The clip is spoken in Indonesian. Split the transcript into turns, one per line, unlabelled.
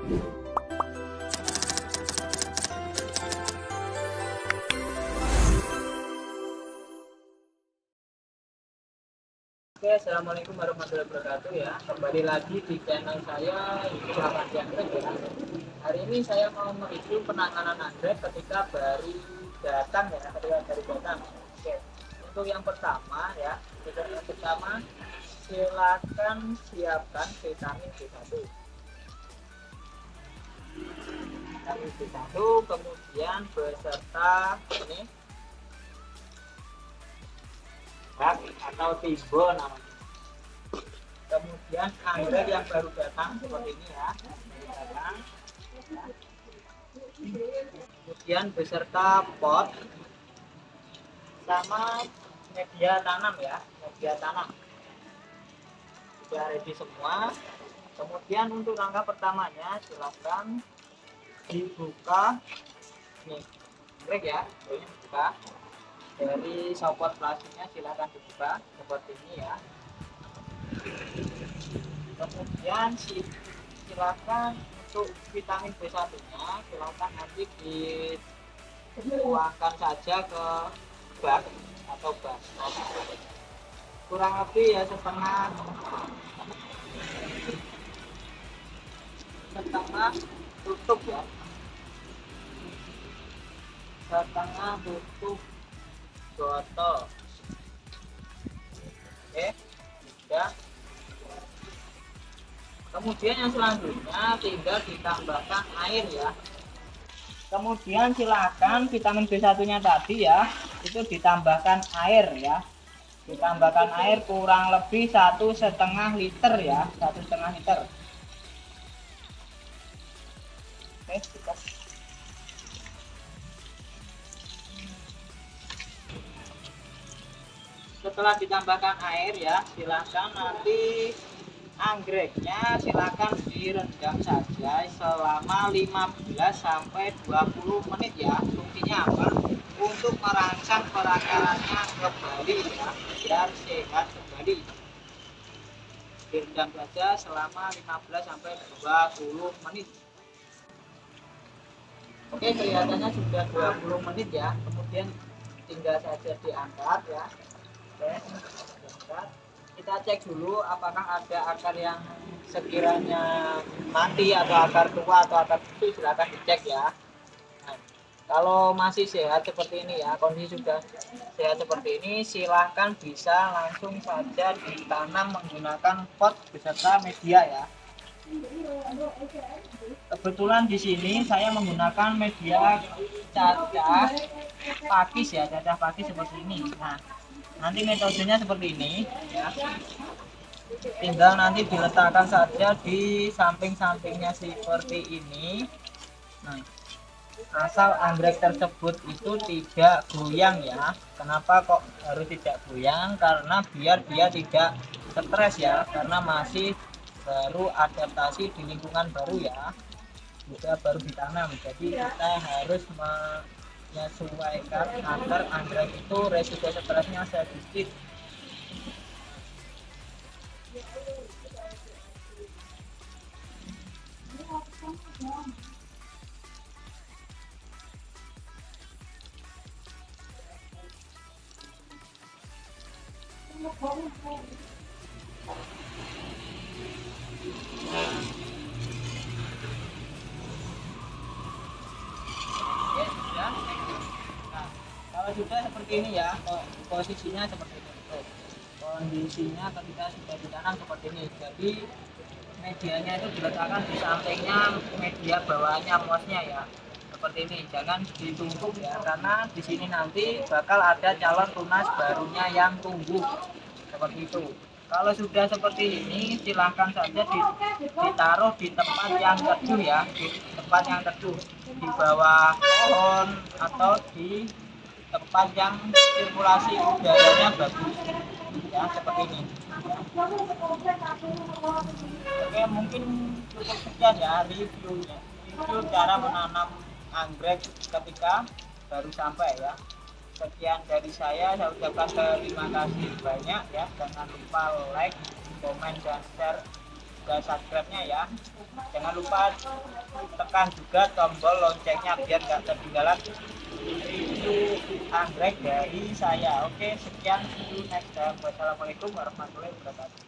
Oke, assalamualaikum warahmatullahi wabarakatuh ya. Kembali lagi di channel saya Muhammad Jangkrik ya. Hari ini saya mau mereview penanganan anggrek ketika baru datang ya, ketika baru datang. Oke, untuk yang pertama ya, silakan siapkan vitamin B1. Vitamin B1 kemudian beserta ini bak atau timbul namanya. Kemudian anggrek yang baru datang seperti ini ya, kemudian beserta pot sama media tanam ya, media tanam sudah ready semua. Kemudian untuk langkah pertamanya silakan dibuka nih anggrek ya, dibuka dari sopot plastiknya, silakan dibuka seperti ini ya. Kemudian silakan untuk vitamin B1 nya silakan nanti dituangkan saja ke bak atau baskom, kurang lebih ya setengah tutup ya, setengah tutup botol. Oke, sudah. Kemudian yang selanjutnya tinggal ditambahkan air ya. Kemudian silakan vitamin B1 nya tadi ya, itu ditambahkan air ya, ditambahkan air kurang lebih 1,5 liter ya, 1,5 liter. Oke, cukup. Setelah ditambahkan air ya, silakan nanti anggreknya silakan direndam saja selama 15 sampai 20 menit ya. Fungsinya apa? Untuk merangsang perakarannya kembali ya, biar sehat kembali. Direndam saja selama 15 sampai 20 menit. Oke, kelihatannya sudah 20 menit ya. Kemudian tinggal saja diangkat ya. Oke, kita cek dulu apakah ada akar yang sekiranya mati atau akar tua atau akar busuk, silakan dicek ya. Nah, kalau masih sehat seperti ini ya, kondisi sudah sehat seperti ini, silahkan bisa langsung saja ditanam menggunakan pot beserta media ya. Kebetulan di sini saya menggunakan media cacah pakis ya, cacah pakis seperti ini. Nah, nanti metodenya seperti ini ya, tinggal nanti diletakkan saja di samping-sampingnya seperti ini. Nah, asal anggrek tersebut itu tidak goyang ya. Kenapa kok harus tidak goyang? Karena biar dia tidak stres ya, karena masih baru adaptasi di lingkungan baru ya, juga baru ditanam. Jadi kita harus menyesuaikan agar anggrek itu resiko stresnya sedikit. Kalau sudah seperti ini ya, posisinya seperti ini. Kondisinya ketika sudah ditanam seperti ini. Jadi medianya itu diletakkan di sampingnya media bawahnya mosnya ya. Seperti ini, jangan ditumpuk ya, karena di sini nanti bakal ada calon tunas barunya yang tumbuh. Seperti itu. Kalau sudah seperti ini, silahkan saja ditaruh di tempat yang teduh ya, di tempat yang teduh, di bawah pohon atau di tempat yang sirkulasi udaranya bagus ya, seperti ini. Oke, mungkin cukup sekian ya review cara menanam anggrek ketika baru sampai ya. Sekian dari saya ucapkan terima kasih banyak ya. Jangan lupa like, komen, dan share
juga subscribe-nya ya. Jangan lupa tekan juga tombol loncengnya biar nggak ketinggalan video anggrek dari saya. Oke, sekian, see you next time. Wassalamualaikum warahmatullahi wabarakatuh.